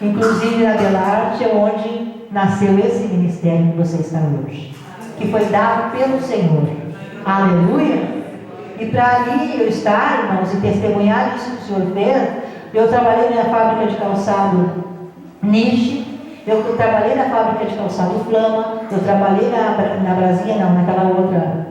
inclusive na Belarte, onde nasceu esse ministério que você está hoje, que foi dado pelo Senhor. Aleluia! E para ali eu estar, irmãos, e testemunhar isso que o Senhor fez. Eu trabalhei na fábrica de calçado Niche, eu trabalhei na fábrica de calçado Flama, eu trabalhei na Brasinha, naquela outra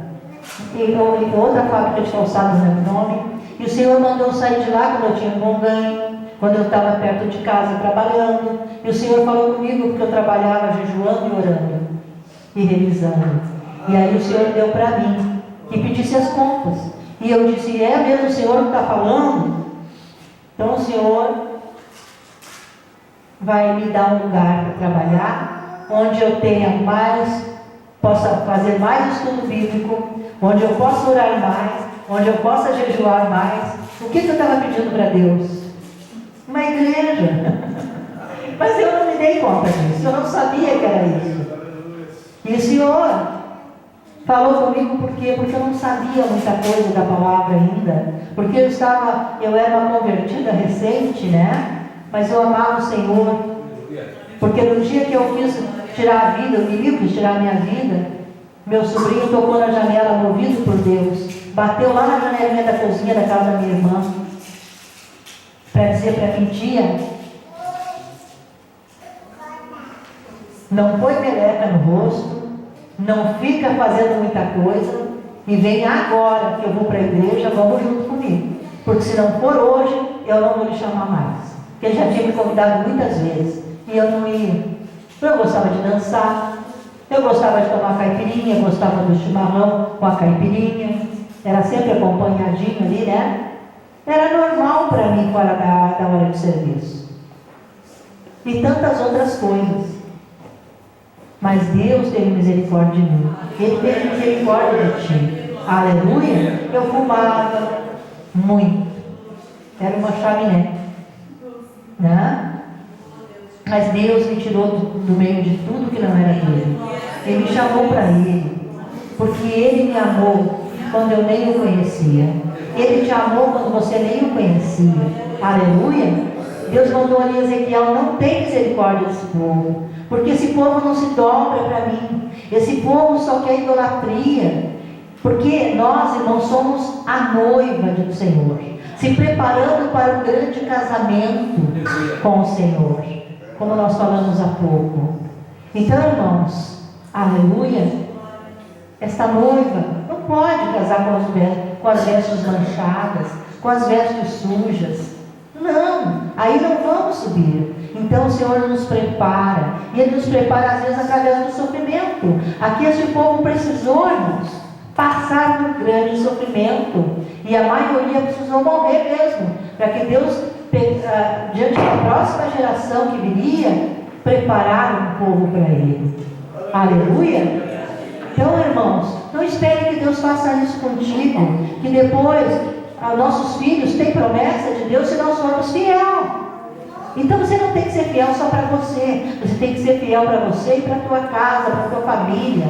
fábrica de calçado, não é o nome. E o Senhor mandou sair de lá quando eu tinha um bom ganho, quando eu estava perto de casa trabalhando. E o Senhor falou comigo porque eu trabalhava jejuando e orando e revisando. E aí o Senhor deu para mim que pedisse as contas. E eu disse: é mesmo o Senhor que está falando? Então o Senhor vai me dar um lugar para trabalhar, onde eu tenha mais possa fazer mais estudo bíblico, onde eu possa orar mais, onde eu possa jejuar mais. O que eu estava pedindo para Deus? Uma igreja. Mas eu não me dei conta disso, eu não sabia que era isso. E o Senhor falou comigo por quê? Porque eu não sabia muita coisa da palavra ainda. Porque eu era uma convertida recente, né? Mas eu amava o Senhor. Porque no dia que eu quis tirar a vida, eu me quis tirar a minha vida, meu sobrinho tocou na janela, movido por Deus. Bateu lá na janelinha da cozinha da casa da minha irmã. Para dizer para mim, tia, não põe meleca no rosto, não fica fazendo muita coisa, e vem agora que eu vou para a igreja, vamos junto comigo. Porque se não for hoje, eu não vou lhe chamar mais. Porque ele já tinha me convidado muitas vezes, e eu não ia. Eu gostava de dançar, eu gostava de tomar caipirinha, eu gostava do chimarrão com a caipirinha, era sempre acompanhadinho ali, né? Era normal para mim fora da hora de serviço. E tantas outras coisas. Mas Deus teve misericórdia de mim. Ele teve misericórdia de ti. Aleluia. Eu fumava muito. Era uma chaminé. Né? Mas Deus me tirou do meio de tudo que não era dele. Ele me chamou para Ele. Porque Ele me amou quando eu nem o conhecia. Ele te amou quando você nem o conhecia. Aleluia. Deus mandou ali Ezequiel, não tem misericórdia desse povo. Porque esse povo não se dobra para mim. Esse povo só quer idolatria. Porque nós, irmãos, somos a noiva do Senhor. Se preparando para o grande casamento com o Senhor. Como nós falamos há pouco. Então, irmãos, aleluia. Esta noiva não pode casar com as vestes manchadas, com as vestes sujas. Não, aí não vamos subir. Então o Senhor nos prepara, e Ele nos prepara às vezes através do sofrimento. Aqui este povo precisou, irmãos, passar por grande sofrimento, e a maioria precisou morrer mesmo, para que Deus, diante da próxima geração que viria, preparar um povo para Ele. Aleluia! Então, irmãos, não espere que Deus faça isso contigo, que depois nossos filhos têm promessa de Deus se nós formos fiel. Então você não tem que ser fiel só para você, você tem que ser fiel para você e para a tua casa, para a tua família.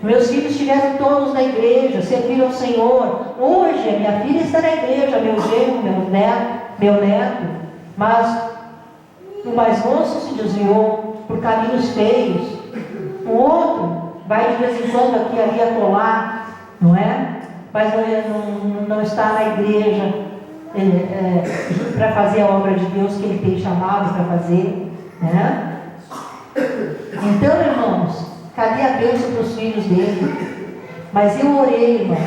Meus filhos estiveram todos na igreja, serviram ao Senhor. Hoje a minha filha está na igreja, meu genro, meu neto, mas o mais moço se desviou por caminhos feios. O outro vai de vez em quando aqui ali acolá, não é? Mas não está na igreja para fazer a obra de Deus que Ele tem chamado para fazer, né? Então, irmãos, cadê a bênção para os filhos dele? Mas eu orei, irmãos,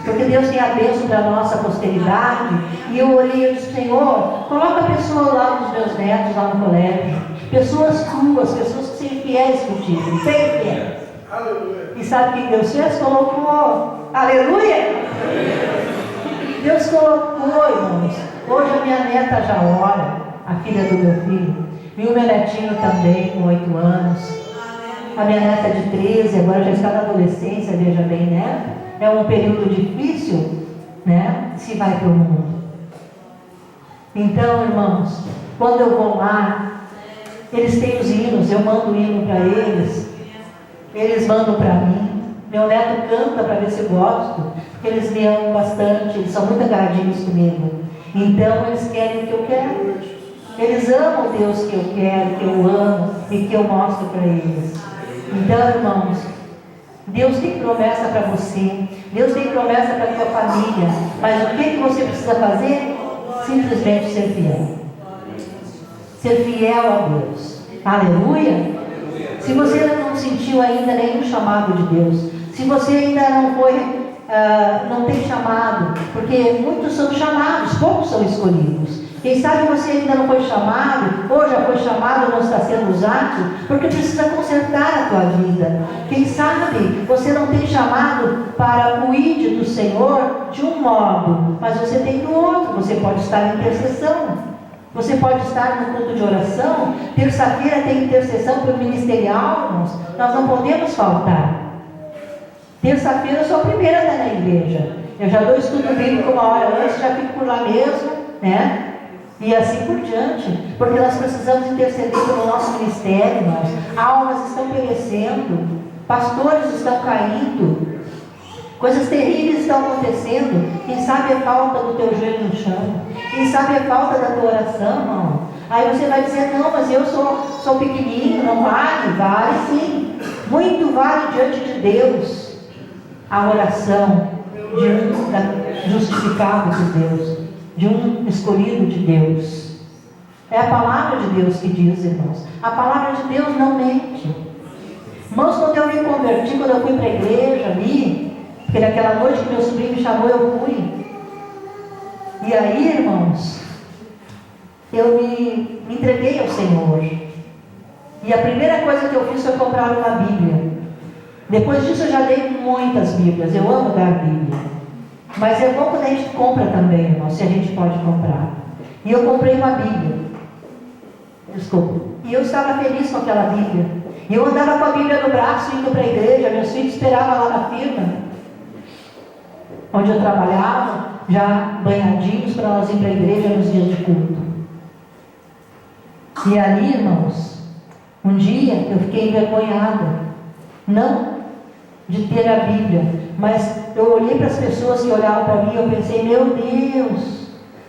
porque Deus tem a bênção para a nossa posteridade, e eu orei, eu disse, Senhor, coloca pessoas lá dos meus netos, lá no colégio, pessoas tuas, pessoas que sejam fiéis contigo, bem fiéis. E sabe o que Deus fez? Colocou, aleluia! Deus colocou, irmãos. Hoje a minha neta já ora, a filha do meu filho, e o meu netinho também, com 8 anos. A minha neta de 13, agora já está na adolescência, veja bem, né? É um período difícil, né? Se vai para o mundo. Então, irmãos, quando eu vou lá, eles têm os hinos, eu mando o hino para eles. Eles mandam para mim. Meu neto canta para ver se eu gosto, porque eles me amam bastante, eles são muito agarradinhos comigo. Então eles querem o que eu quero. Eles amam o Deus que eu quero, que eu amo e que eu mostro para eles. Então, irmãos, Deus tem promessa para você, Deus tem promessa para a tua família, mas o que você precisa fazer? Simplesmente ser fiel. Ser fiel a Deus. Aleluia! Se você não sentiu ainda nenhum chamado de Deus, se você ainda não foi, não tem chamado, porque muitos são chamados, poucos são escolhidos. Quem sabe você ainda não foi chamado, ou já foi chamado e não está sendo usado, porque precisa consertar a tua vida. Quem sabe você não tem chamado para o ID do Senhor de um modo, mas você tem do outro. Você pode estar em intercessão. Você pode estar no culto de oração. Terça-feira tem intercessão para o ministerial, irmãos. Nós não podemos faltar. Terça-feira eu sou a primeira a estar na igreja. Eu já dou estudo bíblico uma hora antes, já fico por lá mesmo, né? E assim por diante, porque nós precisamos interceder pelo nosso ministério, irmãos. Almas estão perecendo, pastores estão caindo, coisas terríveis estão acontecendo. Quem sabe é falta do teu joelho no chão, quem sabe é falta da tua oração, irmão. Aí você vai dizer, não, mas eu sou pequenininho, não vale. Vale sim, muito vale diante de Deus a oração de um justificado de Deus, de um escolhido de Deus. É a palavra de Deus que diz, irmãos. A palavra de Deus não mente. Irmãos, quando eu me converti, quando eu fui para a igreja ali, porque naquela noite que meu sobrinho me chamou, eu fui. E aí, irmãos, eu me entreguei ao Senhor. E a primeira coisa que eu fiz foi comprar uma Bíblia. Depois disso eu já dei muitas Bíblias. Eu amo dar Bíblia. Mas é bom quando a gente compra também, irmão, se a gente pode comprar. E eu comprei uma Bíblia. Desculpa. E eu estava feliz com aquela Bíblia. E eu andava com a Bíblia no braço, indo para a igreja. Meus filhos esperavam lá na firma, onde eu trabalhava, já banhadinhos para nós ir para a igreja nos dias de culto. E ali, irmãos, um dia eu fiquei envergonhada. Não de ter a Bíblia, mas eu olhei para as pessoas que olhavam para mim e eu pensei, meu Deus,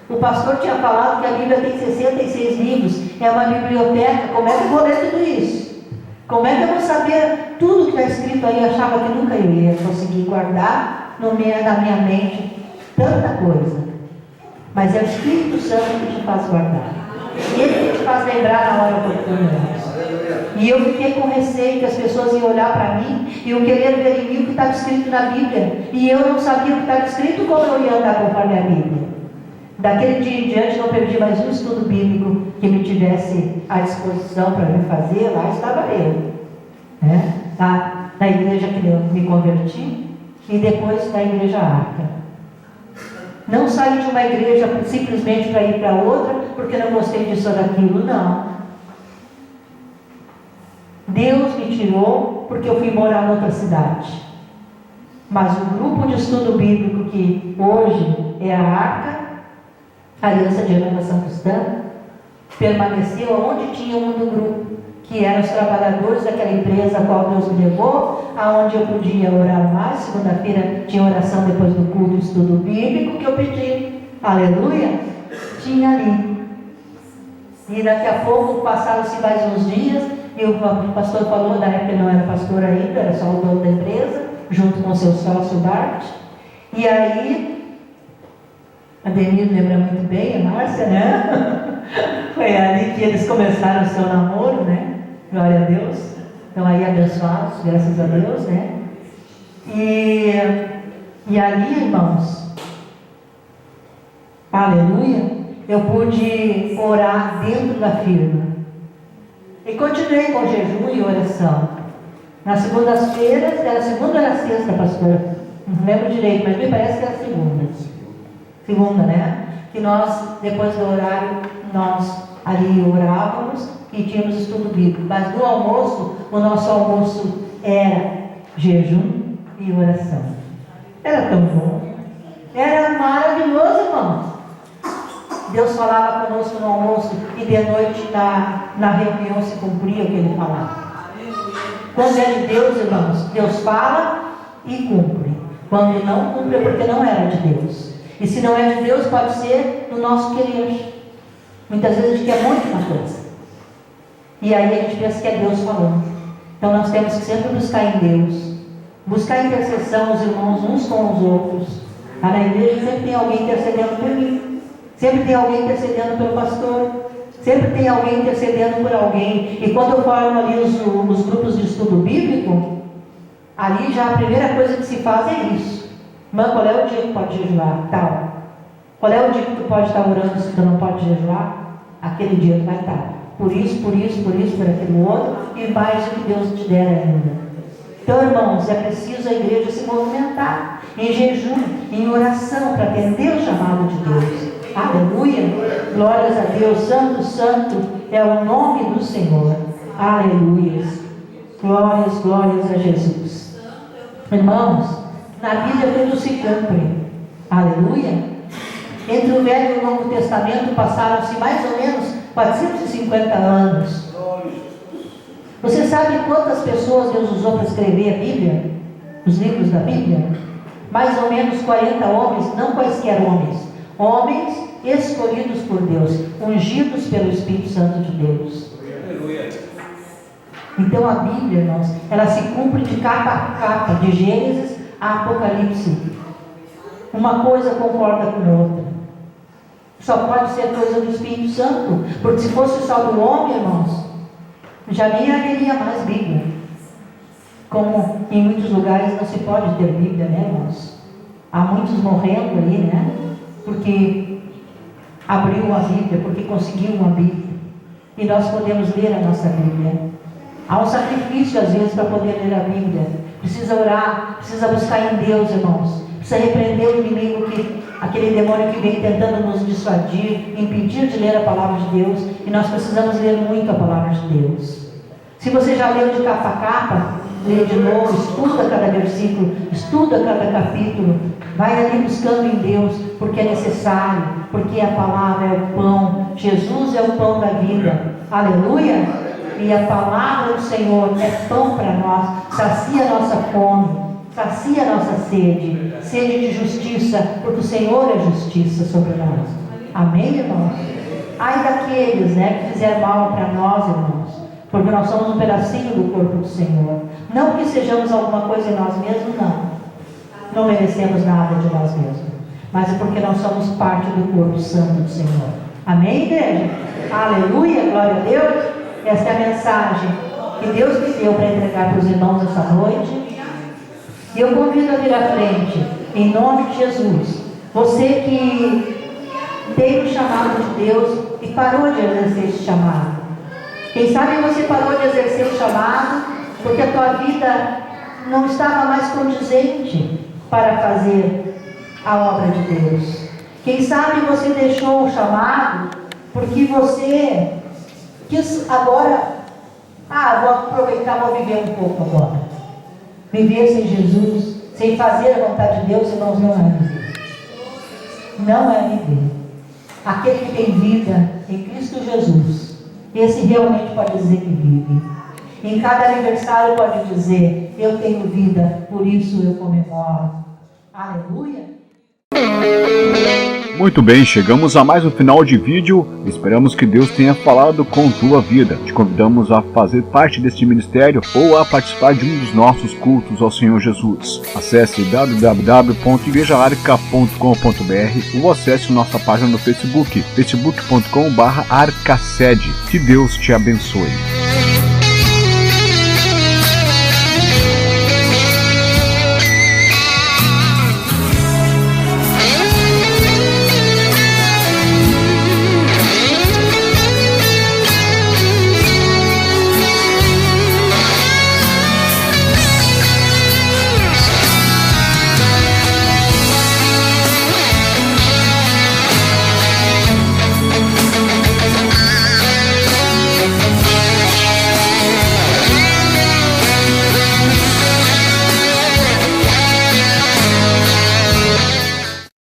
o pastor tinha falado que a Bíblia tem 66 livros, é uma biblioteca, como é que eu vou ler tudo isso? Como é que eu vou saber tudo que está escrito aí? Eu achava que nunca eu ia conseguir guardar na minha mente tanta coisa. Mas é o Espírito Santo que te faz guardar. Ele que te faz lembrar na hora oportuna. E eu fiquei com receio que as pessoas iam olhar para mim e iam querer ver em mim o que estava escrito na Bíblia. E eu não sabia o que estava escrito, como eu ia andar conforme a Bíblia. Daquele dia em diante não perdi mais um estudo bíblico que me tivesse à disposição para me fazer. Lá estava eu, né? Na igreja que eu me converti e depois na igreja Arca. Não saí de uma igreja simplesmente para ir para outra porque não gostei disso ou daquilo, não. Deus me tirou porque eu fui morar em outra cidade. Mas o grupo de estudo bíblico que hoje é a Arca, a Aliança de Renovação Cristã, permaneceu onde tinha um do grupo, que eram os trabalhadores daquela empresa a qual Deus me levou, aonde eu podia orar mais. Segunda-feira tinha oração depois do culto, estudo bíblico que eu pedi. Aleluia! Tinha ali. E daqui a pouco passaram-se mais uns dias. E o pastor falou, na época ele não era pastor ainda, era só o dono da empresa, junto com seu sócio Bart. E aí, a Denise lembra muito bem, a Márcia, né? Foi ali que eles começaram o seu namoro, né? Glória a Deus. Então aí abençoados, graças a Deus, né? E ali, irmãos, aleluia, eu pude orar dentro da firma. E continuei com jejum e oração. Nas segundas-feiras, era segunda ou era sexta, pastora? Não lembro direito, mas me parece que era segunda. Segunda, né? Que nós, depois do horário, nós ali orávamos e tínhamos estudo bíblico. Mas no almoço, o nosso almoço era jejum e oração. Era tão bom. Era maravilhoso, irmãos. Deus falava conosco no almoço e de noite na reunião se cumpria o que Ele falava. Quando é de Deus, irmãos, Deus fala e cumpre. Quando não cumpre é porque não era de Deus. E se não é de Deus, pode ser do nosso querer. Muitas vezes a gente quer muito uma coisa. E aí a gente pensa que é Deus falando. Então nós temos que sempre buscar em Deus. Buscar intercessão, os irmãos, uns com os outros. Lá na igreja sempre tem alguém intercedendo por mim. Sempre tem alguém intercedendo pelo pastor. Sempre tem alguém intercedendo por alguém. E quando eu formo ali os grupos de estudo bíblico, ali já a primeira coisa que se faz é isso. Irmã, qual é o dia que pode jejuar? Tal. Qual é o dia que tu pode estar orando se tu não pode jejuar? Aquele dia tu vai estar. Por isso, por aquele outro. E mais o que Deus te der ainda. Então, irmãos, é preciso a igreja se movimentar em jejum, em oração, para atender o chamado de Deus. Aleluia, glórias a Deus. Santo, santo é o nome do Senhor. Aleluia, glórias a Jesus. Irmãos, na Bíblia tudo se cumpre. Aleluia. Entre o Velho e o Novo Testamento passaram-se mais ou menos 450 anos. Você sabe quantas pessoas Deus usou para escrever a Bíblia? Os livros da Bíblia? Mais ou menos 40 homens, não quaisquer homens. Homens escolhidos por Deus, ungidos pelo Espírito Santo de Deus. Então a Bíblia, irmãos, ela se cumpre de capa a capa, de Gênesis a Apocalipse. Uma coisa concorda com outra. Só pode ser coisa do Espírito Santo, porque se fosse só do homem, irmãos, já nem haveria mais Bíblia. Como em muitos lugares não se pode ter Bíblia, né, irmãos? Há muitos morrendo aí, né? Porque abriu a Bíblia, porque conseguiu uma Bíblia. E nós podemos ler a nossa Bíblia. Há um sacrifício às vezes para poder ler a Bíblia. Precisa orar, precisa buscar em Deus, irmãos. Precisa repreender o inimigo, aquele demônio que vem tentando nos dissuadir, impedir de ler a palavra de Deus. E nós precisamos ler muito a palavra de Deus. Se você já leu de capa a capa, lê de novo, estuda cada versículo, estuda cada capítulo, vai ali buscando em Deus, porque é necessário, porque a palavra é o pão, Jesus é o pão da vida, aleluia, e a palavra do Senhor é pão para nós, sacia a nossa fome, sacia a nossa sede, sede de justiça, porque o Senhor é justiça sobre nós, amém, irmãos? Ai daqueles, que fizeram mal para nós, irmãos, porque nós somos um pedacinho do corpo do Senhor. Não que sejamos alguma coisa em nós mesmos, não merecemos nada de nós mesmos, mas é porque nós somos parte do corpo santo do Senhor. Amém, igreja? Aleluia, glória a Deus. Esta é a mensagem que Deus me deu para entregar para os irmãos essa noite. E eu convido a vir à frente, em nome de Jesus. Você que tem o chamado de Deus e parou de exercer esse chamado. Quem sabe você parou de exercer o chamado porque a tua vida não estava mais condizente para fazer a obra de Deus. Quem sabe você deixou o chamado porque você quis agora, vou aproveitar, vou viver um pouco agora. Viver sem Jesus, sem fazer a vontade de Deus, irmãos, não é viver. Não é viver. Aquele que tem vida em Cristo Jesus, esse realmente pode dizer que vive. Em cada aniversário pode dizer, eu tenho vida, por isso eu comemoro. Aleluia. Muito bem, chegamos a mais um final de vídeo. Esperamos que Deus tenha falado com tua vida. Te convidamos a fazer parte deste ministério ou a participar de um dos nossos cultos ao Senhor Jesus. Acesse www.igrejaarca.com.br ou acesse nossa página no Facebook, facebook.com/arcasede. Que Deus te abençoe.